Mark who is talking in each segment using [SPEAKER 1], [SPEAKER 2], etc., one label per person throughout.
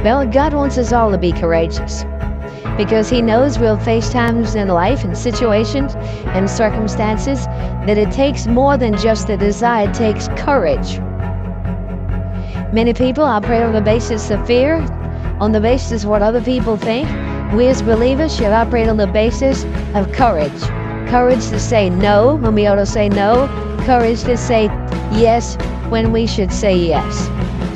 [SPEAKER 1] Well, God wants us all to be courageous because He knows we'll face times in life and situations and circumstances that it takes more than just the desire, it takes courage. Many people operate on the basis of fear, on the basis of what other people think. We as believers should operate on the basis of courage. Courage to say no when we ought to say no. Courage to say yes when we should say yes.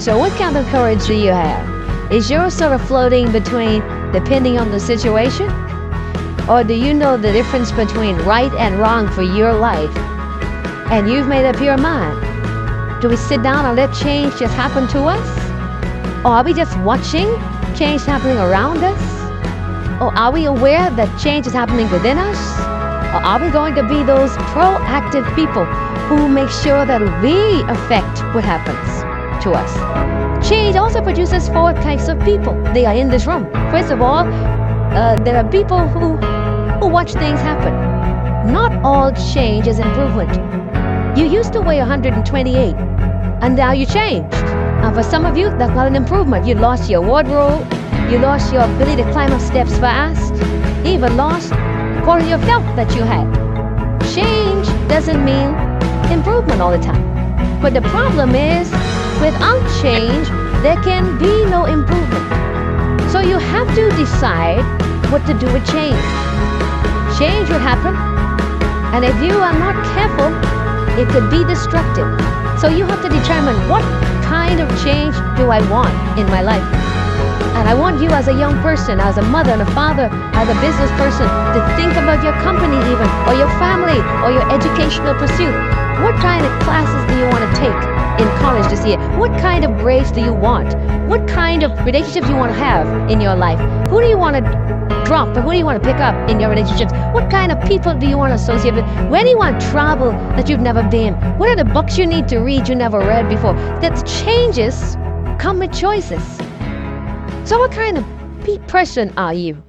[SPEAKER 1] So what kind of courage do you have? Is yours sort of floating between depending on the situation? Or do you know the difference between right and wrong for your life? And you've made up your mind. Do we sit down and let change just happen to us? Or are we just watching change happening around us? Or are we aware that change is happening within us? Or are we going to be those proactive people who make sure that we affect what happens to us? Change also produces four types of people. They are in this room. First of all, there are people who watch things happen. Not all change is improvement. You used to weigh 128, and now you changed. And for some of you, that's not an improvement. You lost your wardrobe. You lost your ability to climb up steps fast. You even lost quality of health that you had. Change doesn't mean improvement all the time. But the problem is, without change, there can be no improvement. So you have to decide what to do with change. Change will happen, and if you are not careful, it could be destructive. So you have to determine what kind of change do I want in my life. And I want you as a young person, as a mother and a father, as a business person, to think about your company even, or your family, or your educational pursuit. What kind of classes do you want to take in college this year? What kind of grades do you want? What kind of relationships do you want to have in your life? Who do you want to drop, and who do you want to pick up in your relationships? What kind of people do you want to associate with? Where do you want to travel that you've never been? What are the books you need to read you never read before? That changes come with choices. So what kind of person are you?